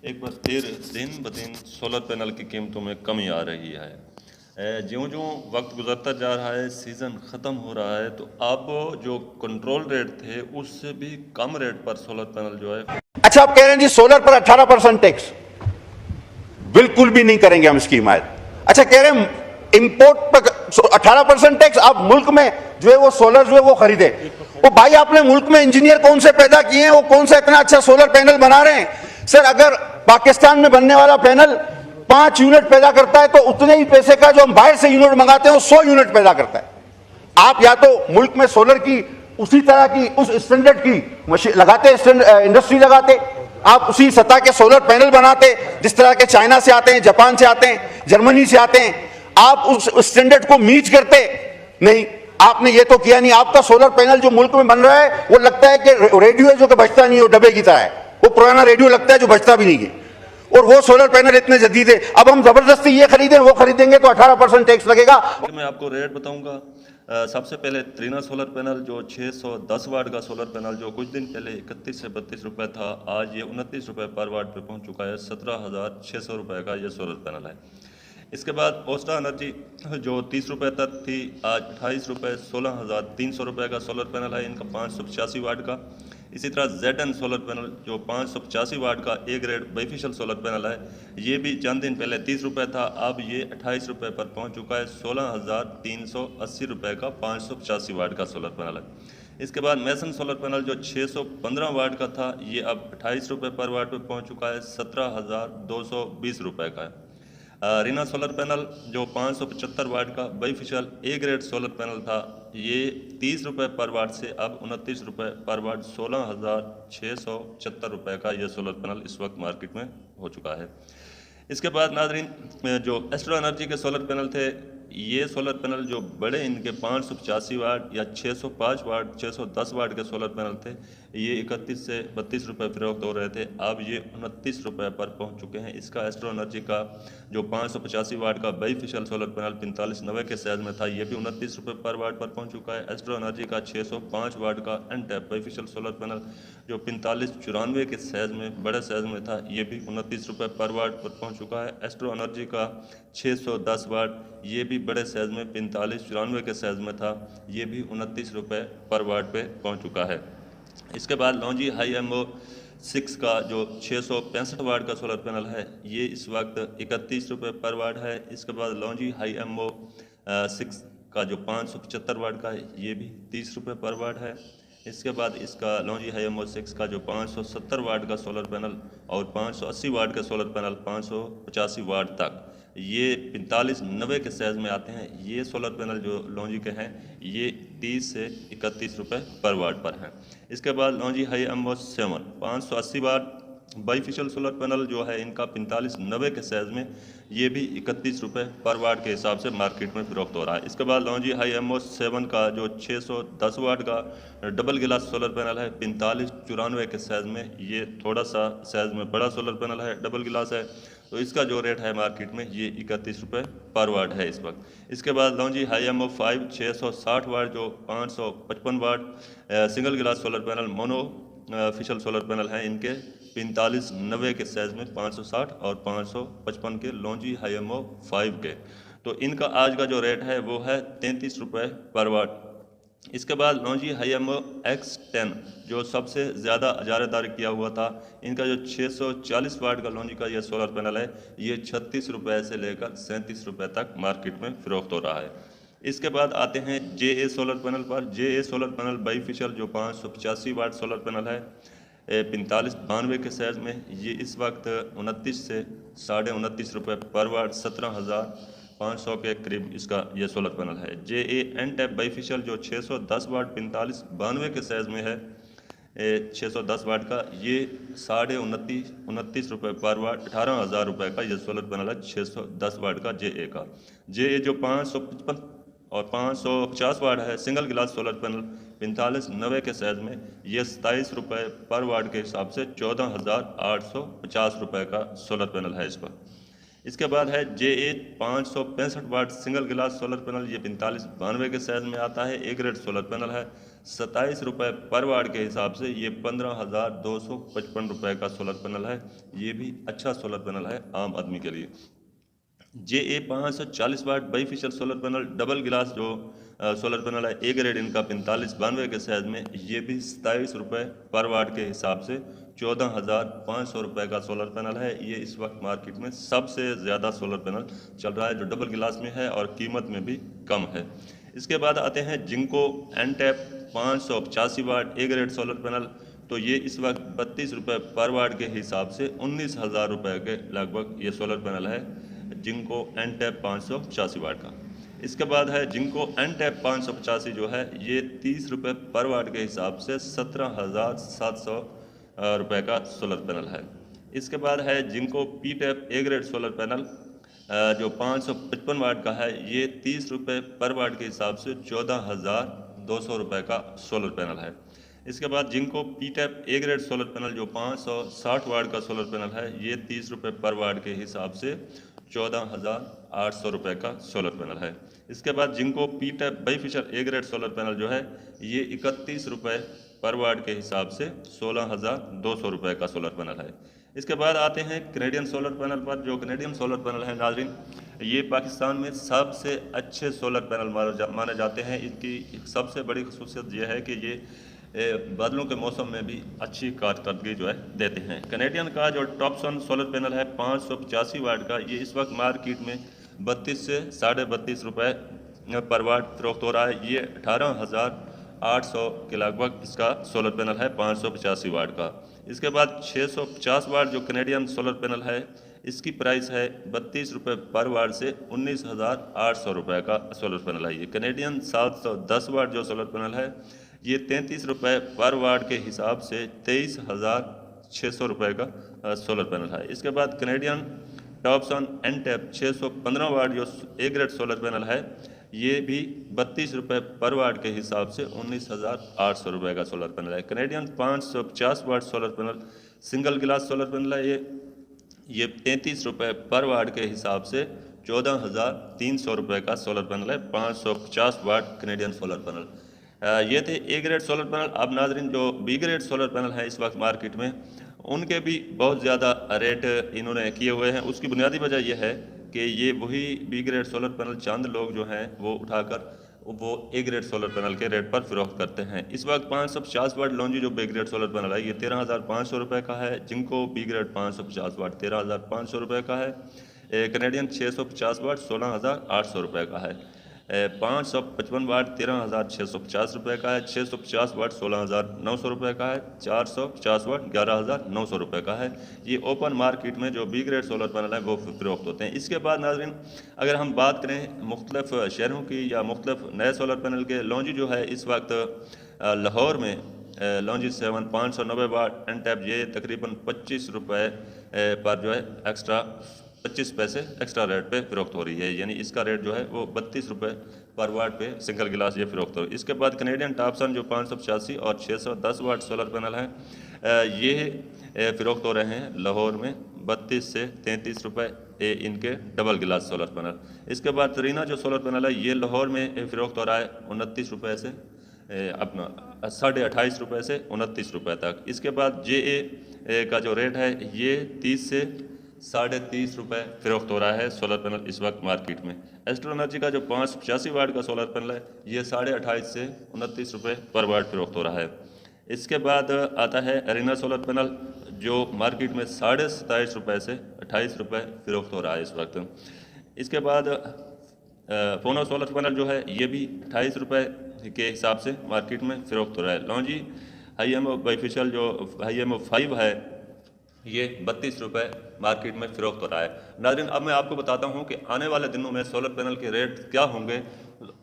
एक बार फिर दिन ब दिन सोलर पैनल की कीमतों में कमी आ रही है। ज्यों-ज्यों वक्त गुजरता जा रहा है, सीज़न ख़त्म हो रहा है, तो अब जो कंट्रोल रेट थे उससे भी कम रेट पर सोलर पैनल जो है। अच्छा, आप कह रहे हैं जी सोलर पर 18% टैक्स, बिल्कुल भी नहीं करेंगे हम इसकी हिमायत। अच्छा, कह रहे हैं इंपोर्ट पर 18% टैक्स, आप मुल्क में जो है वो सोलर जो है वो खरीदे। वो भाई, आपने मुल्क में इंजीनियर कौन से पैदा किए हैं, वो कौन सा इतना अच्छा सोलर पैनल बना रहे हैं। सर, अगर पाकिस्तान में बनने वाला पैनल 5 यूनिट पैदा करता है तो उतने ही पैसे का जो हम बाहर से यूनिट मंगाते हैं वो 100 यूनिट पैदा करता है। आप या तो मुल्क में सोलर की उसी तरह की उस स्टैंडर्ड की मशीन लगाते, इंडस्ट्री लगाते, आप उसी सतह के सोलर पैनल बनाते जिस तरह के चाइना से आते हैं, जापान से आते हैं, जर्मनी से आते हैं, आप उस स्टैंडर्ड को मीट करते। नहीं, आपने ये तो किया नहीं। आपका सोलर पैनल जो मुल्क में बन रहा है वो लगता है कि रेडियो है जो कि बचता नहीं है, वो डब्बे की तरह है, वो पुराना रेडियो लगता है जो बचता भी नहीं है। और वो सोलर पैनल इतने जदीद है, अब हम जबरदस्ती ये खरीदें वो खरीदेंगे तो 18% टैक्स लगेगा। मैं आपको रेट बताऊंगा। सबसे पहले त्रिना सोलर पैनल जो 610 वाट का सोलर पैनल जो कुछ दिन पहले 31 से 32 रुपए था, आज ये 29 रुपए पर वाट पे पहुंच चुका है। 17,600 रुपए का ये सोलर पैनल है। इसके बाद ओस्टा एनर्जी जो 30 रुपए तक थी, आज 28 रुपए, 16,300 रुपए का सोलर पैनल है इनका 585 वाट का। इसी तरह ZN सोलर पैनल जो 585 वाट का A grade beneficial solar panel है, ये भी चंद दिन पहले 30 रुपए था, अब ये 28 रुपए पर पहुंच चुका है। 16,380 रुपए का 585 वाट का सोलर पैनल है। इसके बाद मैसन सोलर पैनल जो 615 वाट का था, ये अब 28 रुपए पर वाट पर पहुंच चुका है। 17,220 रुपए का है। रीना सोलर पैनल जो 575 वाट का बेनिफिशियल ए ग्रेड सोलर पैनल था, ये 30 रुपये पर वाट से अब 29 रुपये पर वाट 16,676 रुपये का ये सोलर पैनल इस वक्त मार्केट में हो चुका है। इसके बाद नाजरीन, जो एस्ट्रो एनर्जी के सोलर पैनल थे, ये सोलर पैनल जो बड़े इनके 585 वाट या 605 वाट 610 वाट के सोलर पैनल थे, ये 31 से 32 रुपये फरोख्त हो रहे थे, अब ये 29 रुपये पर पहुंच चुके हैं। इसका एस्ट्रो एनर्जी का जो 585 वाट का बेनिफिशियल सोलर पैनल 4590 के साइज में था, ये भी 29 रुपये पर वाट पर पहुंच चुका है। एस्ट्रो एनर्जी का 605 वाट का अनटैप बेनिफिशियल सोलर पैनल जो 4594 के साइज में बड़े साइज में था, ये भी 29 रुपये पर वाट पर पहुंच चुका है। एस्ट्रो एनर्जी का 610 वाट, ये भी बड़े साइज में 4594 के साइज में था, ये भी 29 रुपये पर वाट पे पहुंच चुका है। इसके बाद लॉन्जी हाई एमओ 6 का जो 665 वाट का सोलर पैनल है, ये इस वक्त 31 रुपये पर वाट है। इसके बाद लॉन्जी हाई एमओ 6 का जो 575 वाट का है, ये भी 30 रुपये पर वाट है। इसके बाद इसका लॉन्जी हाई एमओ 6 का जो 570 वाट का सोलर पैनल और 580 वाट का सोलर पैनल 585 वाट तक, ये 4590 के साइज़ में आते हैं। ये सोलर पैनल जो लॉन्जी के हैं, ये 30 से 31 रुपये पर वाट पर हैं। इसके बाद लॉन्जी हाई एमओ 7 580 वाट बाईफिशियल सोलर पैनल जो है इनका 4590 के साइज़ में, ये भी 31 रुपये पर वाट के हिसाब से मार्केट में फरोख्त हो रहा है। इसके बाद लॉन्जी हाई एमओ 7 का जो 610 वाट का डबल गिलास सोलर पैनल है 4594 के साइज़ में, ये थोड़ा सा साइज़ में बड़ा सोलर पैनल है, डबल गिलास है, तो इसका जो रेट है मार्केट में ये 31 रुपये पर वाट है इस वक्त। इसके बाद लॉन्जी हाई एमओ 5 660 वाट जो 555 watt single glass solar panel monofacial solar panel हैं, इनके 4590 के साइज़ में 560 और 555 के लॉन्जी हाई एमओ 5 के, तो इनका आज का जो रेट है वो है 33 रुपये पर वाट। इसके बाद लॉन्जी हाई एमओ X10 जो सबसे ज़्यादा अजारेदार किया हुआ था, इनका जो 640 वाट का लॉन्जी का ये सोलर पैनल है, ये 36 रुपये से लेकर 37 रुपये तक मार्केट में फरोख्त हो रहा है। इसके बाद आते हैं JA सोलर पैनल पर। JA सोलर पैनल बाईफिशियल जो 585 वाट सोलर पैनल है 4592 के साइज़ में, ये इस वक्त 29 से 29.5 रुपये पर वाट 17,500 के करीब इसका ये सोलर पैनल है। JA एनटैप बाईफिशियल जो 610 वाट 4592 के साइज़ में है 610 वाट का, ये 29.5 रुपये पर वाट 18,000 रुपये का ये सोलर पैनल है 610 वाट का JA का। JA जो 555 और 550 वाट है सिंगल गिलास सोलर पैनल 4590 के साइज़ में, ये 27 रुपये पर वाट के हिसाब से 14,850 रुपये का सोलर पैनल है इस पर। इसके बाद है JA 565 वाट सिंगल गिलास सोलर पैनल, ये 4592 के साइज़ में आता है, ए ग्रेड सोलर पैनल है ₹27 पर वाट के हिसाब से ये 15,255 रुपये का सोलर पैनल है। ये भी अच्छा सोलर पैनल है आम आदमी के लिए। JA 540 वाट बाईफिशियल सोलर पैनल डबल गिलास जो सोलर पैनल है, ए ग्रेड इनका 4592 के साइज में, ये भी ₹27 पर वाट के हिसाब से 14,500 रुपये का सोलर पैनल है। ये इस वक्त मार्केट में सबसे ज़्यादा सोलर पैनल चल रहा है जो डबल गिलास में है और कीमत में भी कम है। इसके बाद आते हैं Jinko N type 585 watt A grade solar panel. तो ये इस वक्त ₹32 पर वाट के हिसाब से 19,000 रुपये के लगभग ये सोलर पैनल है जिंको एनटैप 585 वाट का। इसके बाद है जिंको एनटैप 585 जो है ये ₹30 पर वाट के हिसाब से 17,700 रुपये का सोलर पैनल है। इसके बाद है Jinko P type A grade solar panel जो 555 वाट का है, ये ₹30 पर वाट के हिसाब से 14,200 रुपये का सोलर पैनल है। इसके बाद Jinko P type A grade solar panel जो 560 वाट का सोलर पैनल है, ये ₹30 पर वाट के हिसाब से 14,800 रुपये का सोलर पैनल है। इसके बाद Jinko P type bifacial A grade solar panel जो है ये ₹31 पर वाट के हिसाब से 16,200 रुपये का सोलर पैनल है। इसके बाद आते हैं कैनेडियन सोलर पैनल पर। जो कैनेडियन सोलर पैनल है नाज़रीन, ये पाकिस्तान में सबसे अच्छे सोलर पैनल माने जाते हैं। इसकी सबसे बड़ी खसूसियत यह है कि ये बादलों के मौसम में भी अच्छी कारकर्दगी जो है देते हैं। कैनेडियन का जो टॉपसन सोलर पैनल है 585 वाट का, ये इस वक्त मार्केट में 32 से ₹32.5 पर वाट फरोख्त हो रहा है। ये 18,800 के लगभग इसका सोलर पैनल है 585 वाट का। इसके बाद 650 वाट जो कैनेडियन सोलर पैनल है, इसकी प्राइस है ₹32 पर वाट से 19,800 रुपये का सोलर पैनल है। ये कैनेडियन 710 वाट जो सोलर पैनल है, ये ₹33 पर वाट के हिसाब से 23,600 रुपये का सोलर पैनल है। इसके बाद कैनेडियन टॉपसन एनटैप 615 वाट जो ए ग्रेड सोलर पैनल है, ये भी ₹32 पर वाट के हिसाब से 19,800 रुपये का सोलर पैनल है। Canadian 550 watt solar panel single glass solar panel है। ये ₹33 पर वाट के हिसाब से 14,300 रुपये का सोलर पैनल है। 550 वाट कैनेडियन सोलर पैनल। ये थे ए ग्रेड सोलर पैनल। अब नाजरीन जो बी ग्रेड सोलर पैनल है इस वक्त मार्केट में, उनके भी बहुत ज़्यादा रेट इन्होंने किए हुए हैं। उसकी बुनियादी वजह यह है कि ये वही बी ग्रेड सोलर पैनल चंद लोग जो हैं वो उठाकर वो ए ग्रेड सोलर पैनल के रेट पर फरोख्त करते हैं। इस वक्त 550 वाट लॉन्जी जो बी ग्रेड सोलर पैनल है, ये 13,500 रुपये का है। जिंको बी ग्रेड 550 वाट 13,500 रुपये का है। कैनेडियन 650 वाट 16,800 रुपये का है। 555 वाट 13,650 रुपये का है। 650 वाट 16,900 रुपये का है। 450 वाट 11,900 रुपये का है। ये ओपन मार्केट में जो बी ग्रेड सोलर पैनल है वो फरोख्त होते हैं। इसके बाद नाज़रीन अगर हम बात करें मुख्तलिफ शहरों की या मुख्तलिफ नए सोलर पैनल के, लॉन्जी जो है इस वक्त लाहौर में लॉन्जी 7 590 वाट एनटैप ये तकरीबन ₹25 पर जो है एक्स्ट्रा 25 पैसे एक्स्ट्रा रेट पे फरोख्त हो रही है। यानी इसका रेट जो है वो ₹32 पर वाट पे सिंगल गिलास ये फरोख्त हो रही है। इसके बाद कैनेडियन टॉपसन जो 585 और 610 वाट सोलर पैनल है, ये फरोख्त हो रहे हैं लाहौर में 32 से ₹33 इनके डबल गिलास सोलर पैनल। इसके बाद तरीना जो सोलर पैनल है ये लाहौर में फरोख्त हो रहा है ₹29 से अपना ₹28.5 से ₹29 तक। इसके बाद JA का जो रेट है ये 30 से ₹30.5 फरोख्त हो रहा है सोलर पैनल इस वक्त मार्केट में। एस्ट्रो एनर्जी का जो 585 वाट का सोलर पैनल है ये ₹28.5 से ₹29 पर वाट फरोख्त हो रहा है। इसके बाद आता है एरिना सोलर पैनल जो मार्केट में ₹27.5 से ₹28 फरोख्त हो रहा है इस वक्त। इसके बाद फोनो सोलर पैनल जो है ये भी ₹28 के हिसाब से मार्केट में फरोख्त हो रहा है। लॉन्जी HiMO बाईफिशियल जो HiMO 5 है ये ₹32 मार्केट में फरोख्त हो रहा है। नाज़रीन अब मैं आपको बताता हूँ कि आने वाले दिनों में सोलर पैनल के रेट क्या होंगे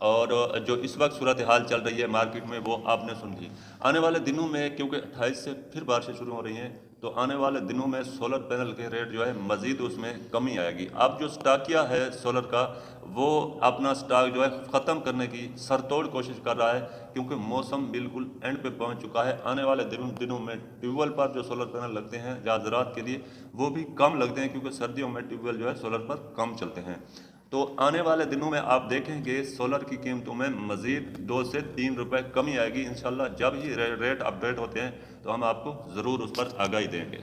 और जो इस वक्त सूरत हाल चल रही है मार्केट में वो आपने सुन ली। आने वाले दिनों में क्योंकि 28 से फिर बारिशें शुरू हो रही हैं तो आने वाले दिनों में सोलर पैनल के रेट जो है मज़ीद उसमें कमी आएगी। अब जो स्टॉकिया है सोलर का वो अपना स्टॉक जो है ख़त्म करने की सरतोड़ कोशिश कर रहा है क्योंकि मौसम बिल्कुल एंड पे पहुंच चुका है। आने वाले दिनों में ट्यूबवेल पर जो सोलर पैनल लगते हैं या ज़राअत के लिए वो भी कम लगते हैं क्योंकि सर्दियों में ट्यूबवेल जो है सोलर पर कम चलते हैं। तो आने वाले दिनों में आप देखेंगे सोलर की कीमतों में मज़ीद 2 से 3 रुपए कमी आएगी इंशाल्लाह। जब ये रेट अपडेट होते हैं तो हम आपको ज़रूर उस पर आगाही देंगे।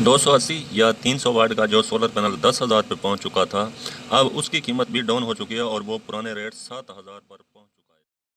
280 या 300 वाट का जो सोलर पैनल 10,000 पे पहुंच चुका था, अब उसकी कीमत भी डाउन हो चुकी है और वो पुराने रेट 7,000 पर